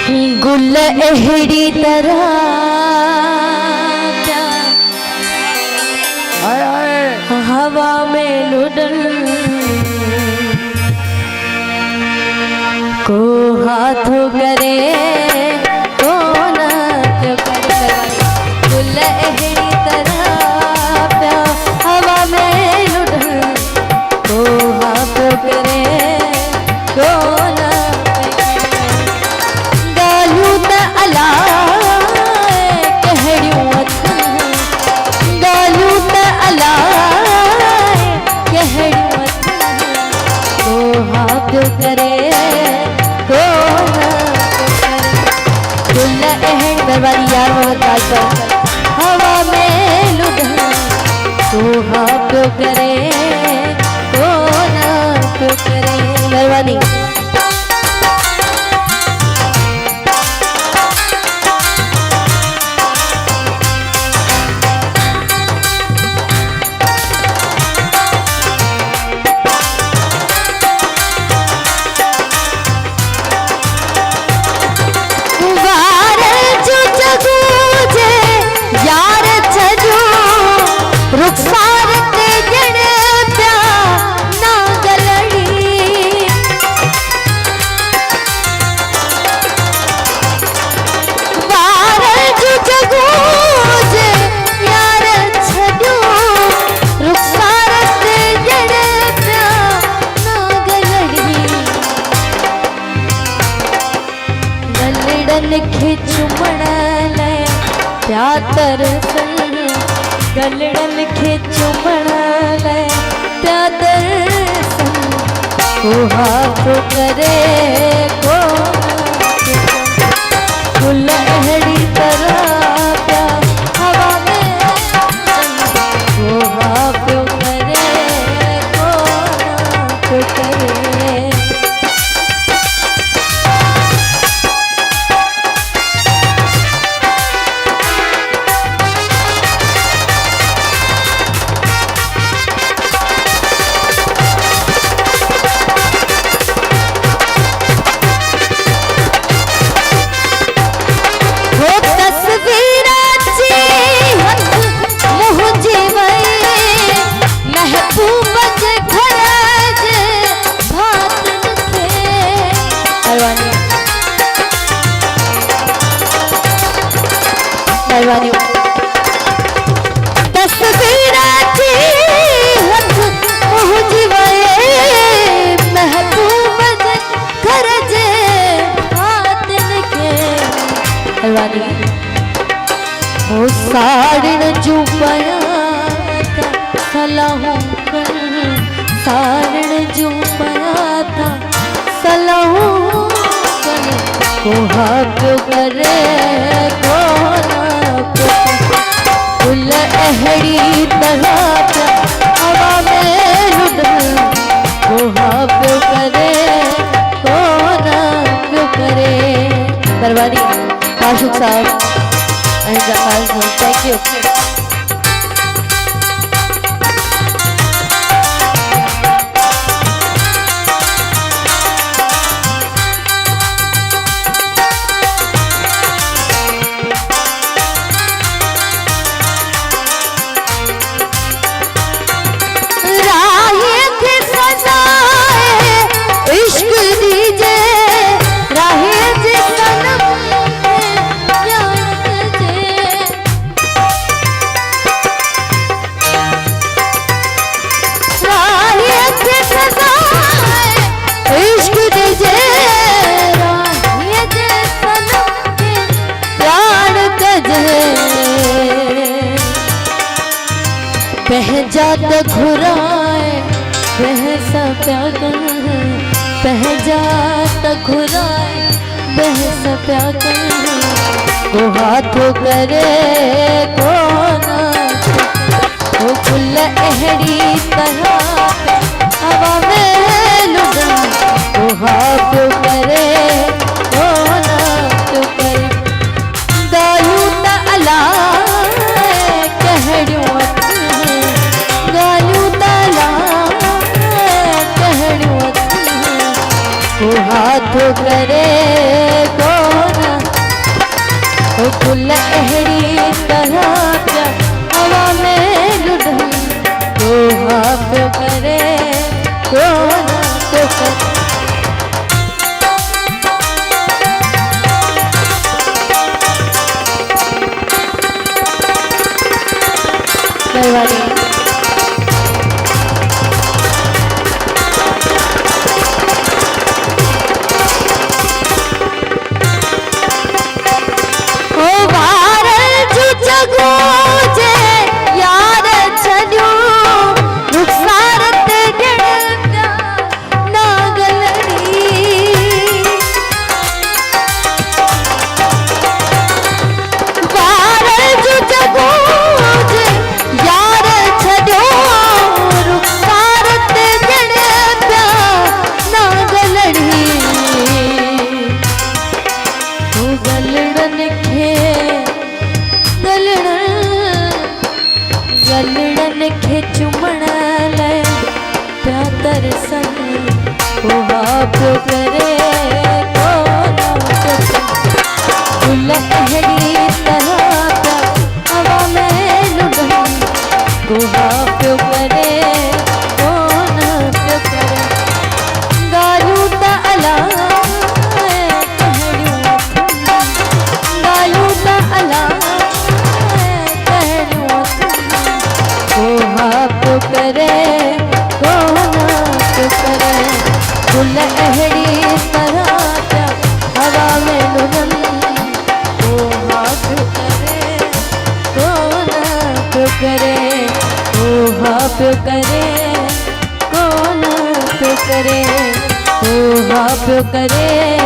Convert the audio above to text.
गुल अहिड़ी तरह हवा में लुडन को हाथों करे को न करे। गुल अहिड़ी तरह हवा में लुडन को हाथों करे को न करे को गुल अहड़ दरबारी यार मोहताज पर हवा में लुढ़न तो हाँ क्यों करे को ना क्यों करे दरबारी। चुमण लाइ प्यातर गलड़न खे चुमण लाइ प्यातर को हाथ करे को गुल अहिड़ी तरह हवा में को हाथ करे को करे। हो साड़न जो पया था सलाहूं कर साड़न जो पया था सलाहूं कर को हाथ करे को गुल अहिड़ी तरह हवा में लुढ़न को हाथ करे को न करे। दरबारी आशुक साहब thank you. बह जात घुराए बह सप्यागन बह जात घुराए बह सप्यागन को हाथों करे को ना वो गुल अहिड़ी तरह हवा में लुढ़न को हाथों करे को ना क्यों करे। गायूं त अला कहड़ियों हाथ करे को गुल अहड़ी तरह प्या हवा में लुढ़न तो हाथ करे तो ना तो करे मेहरबानी गलड़न खे चुमण लाइ प्या तरसन उहा पियो करे गुल अहड़ी तरह प्या हवा में लुढ़न उहा पियो करे पियो करे ॻाल्हियूं त अला ॻाल्हियूं त अला करे गुल अहड़ी तरह प्या हवा में लुढ़न तो हाथ करे तो ना तो करे तो हाथ करे तो ना तो करे तो हाथ करे